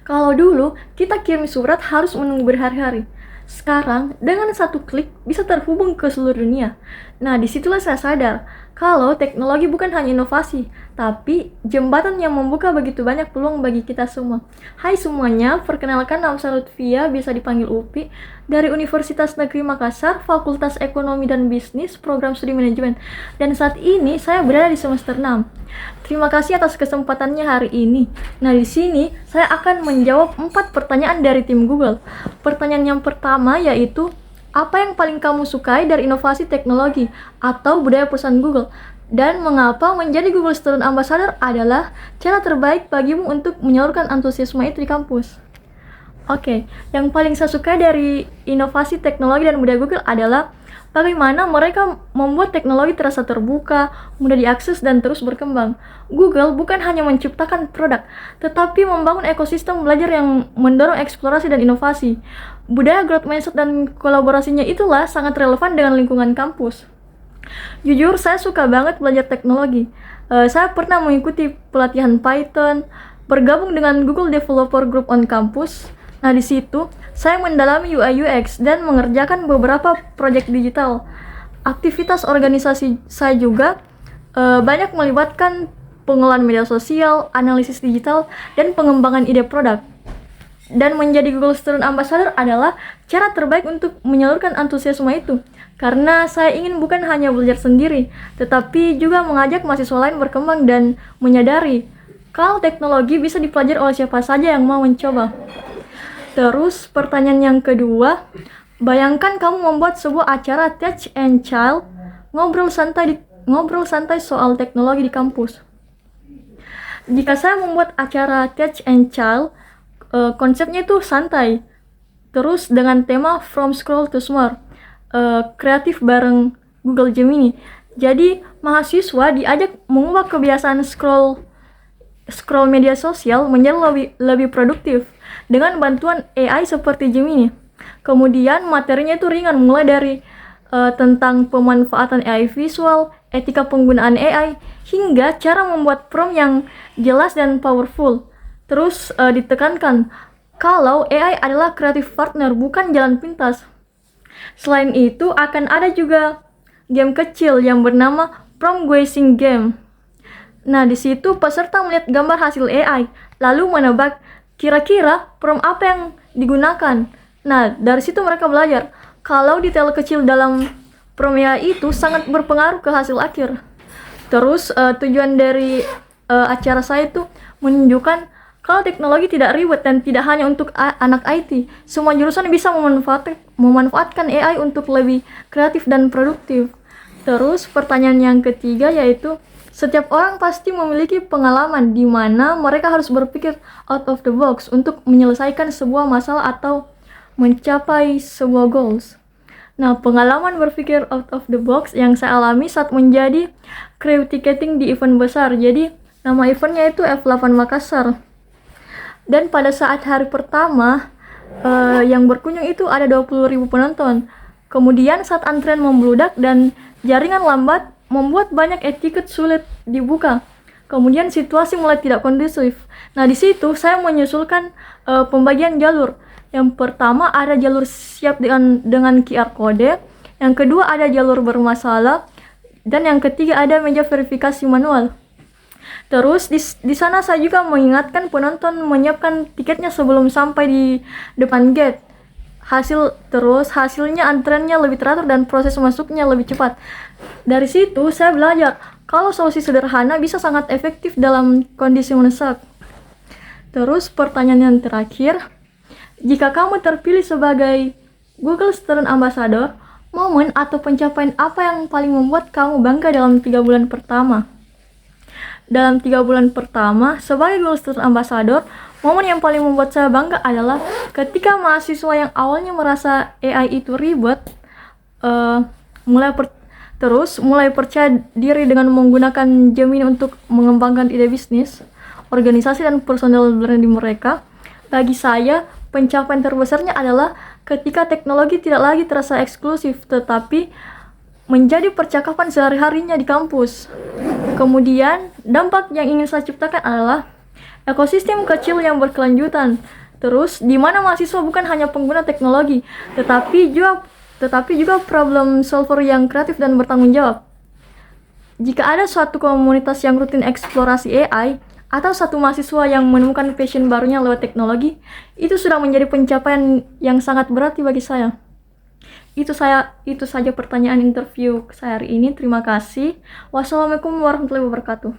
Kalau dulu, kita kirim surat harus menunggu berhari-hari. Sekarang, dengan satu klik, bisa terhubung ke seluruh dunia. Nah, disitulah saya sadar, kalau teknologi bukan hanya inovasi, tapi jembatan yang membuka begitu banyak peluang bagi kita semua. Hai semuanya, perkenalkan nama saya Lutfia, bisa dipanggil Upi, dari Universitas Negeri Makassar, Fakultas Ekonomi dan Bisnis, Program Studi Manajemen. Dan saat ini, saya berada di semester 6. Terima kasih atas kesempatannya hari ini. Nah, di sini saya akan menjawab 4 pertanyaan dari tim Google. Pertanyaan yang pertama yaitu, apa yang paling kamu sukai dari inovasi teknologi atau budaya perusahaan Google? Dan mengapa menjadi Google Student Ambassador adalah cara terbaik bagimu untuk menyalurkan antusiasme itu di kampus? Oke, yang paling saya suka dari inovasi teknologi dan budaya Google adalah bagaimana mereka membuat teknologi terasa terbuka, mudah diakses, dan terus berkembang. Google bukan hanya menciptakan produk, tetapi membangun ekosistem belajar yang mendorong eksplorasi dan inovasi. Budaya growth mindset dan kolaborasinya itulah sangat relevan dengan lingkungan kampus. Jujur, saya suka banget belajar teknologi. Saya pernah mengikuti pelatihan Python, bergabung dengan Google Developer Group on campus. Nah, di situ saya mendalami UI UX dan mengerjakan beberapa proyek digital. Aktivitas organisasi saya juga banyak melibatkan pengelolaan media sosial, analisis digital, dan pengembangan ide produk. Dan menjadi Google Student Ambassador adalah cara terbaik untuk menyalurkan antusiasme itu. Karena saya ingin bukan hanya belajar sendiri, tetapi juga mengajak mahasiswa lain berkembang dan menyadari kalau teknologi bisa dipelajari oleh siapa saja yang mau mencoba. Terus pertanyaan yang kedua, bayangkan kamu membuat sebuah acara Tech and Chill, ngobrol santai soal teknologi di kampus. Jika saya membuat acara Tech and Chill, konsepnya itu santai, terus dengan tema From Scroll to Smart, kreatif bareng Google Gemini. Jadi mahasiswa diajak mengubah kebiasaan scroll media sosial menjadi lebih produktif dengan bantuan AI seperti Gemini. Kemudian materinya itu ringan, mulai dari tentang pemanfaatan AI visual, etika penggunaan AI, hingga cara membuat prompt yang jelas dan powerful. Terus ditekankan kalau AI adalah creative partner, bukan jalan pintas. Selain itu, akan ada juga game kecil yang bernama Prompt Guessing Game. Nah, di situ peserta melihat gambar hasil AI, lalu menebak kira-kira prompt apa yang digunakan. Nah, dari situ mereka belajar kalau detail kecil dalam prompt AI itu sangat berpengaruh ke hasil akhir. Terus tujuan dari acara saya itu menunjukkan kalau teknologi tidak ribet dan tidak hanya untuk anak IT. Semua jurusan bisa memanfaatkan AI untuk lebih kreatif dan produktif. Terus pertanyaan yang ketiga yaitu, setiap orang pasti memiliki pengalaman di mana mereka harus berpikir out of the box untuk menyelesaikan sebuah masalah atau mencapai sebuah goals. Nah, pengalaman berpikir out of the box yang saya alami saat menjadi crew ticketing di event besar. Jadi, nama eventnya itu F8 Makassar. Dan pada saat hari pertama, yang berkunjung itu ada 20.000 penonton. Kemudian saat antrean membludak dan jaringan lambat, membuat banyak tiket sulit dibuka. Kemudian situasi mulai tidak kondusif. Nah, di situ saya menyusulkan pembagian jalur. Yang pertama ada jalur siap dengan QR kode, yang kedua ada jalur bermasalah, dan yang ketiga ada meja verifikasi manual. Terus di sana saya juga mengingatkan penonton menyiapkan tiketnya sebelum sampai di depan gate. Hasilnya antreannya lebih teratur dan proses masuknya lebih cepat. Dari situ saya belajar kalau solusi sederhana bisa sangat efektif dalam kondisi mendesak. Terus pertanyaan yang terakhir, jika kamu terpilih sebagai Google Student Ambassador, momen atau pencapaian apa yang paling membuat kamu bangga dalam 3 bulan pertama? Dalam 3 bulan pertama sebagai Google Student Ambassador, momen yang paling membuat saya bangga adalah ketika mahasiswa yang awalnya merasa AI itu ribet, mulai percaya diri dengan menggunakan Gemini untuk mengembangkan ide bisnis, organisasi, dan personal branding mereka. Bagi saya, pencapaian terbesarnya adalah ketika teknologi tidak lagi terasa eksklusif, tetapi menjadi percakapan sehari-harinya di kampus. Kemudian, dampak yang ingin saya ciptakan adalah ekosistem kecil yang berkelanjutan. Terus, di mana mahasiswa bukan hanya pengguna teknologi, tetapi juga problem solver yang kreatif dan bertanggung jawab. Jika ada suatu komunitas yang rutin eksplorasi AI, atau satu mahasiswa yang menemukan passion barunya lewat teknologi, itu sudah menjadi pencapaian yang sangat berarti bagi saya. Itu saja pertanyaan interview saya hari ini. Terima kasih. Wassalamualaikum warahmatullahi wabarakatuh.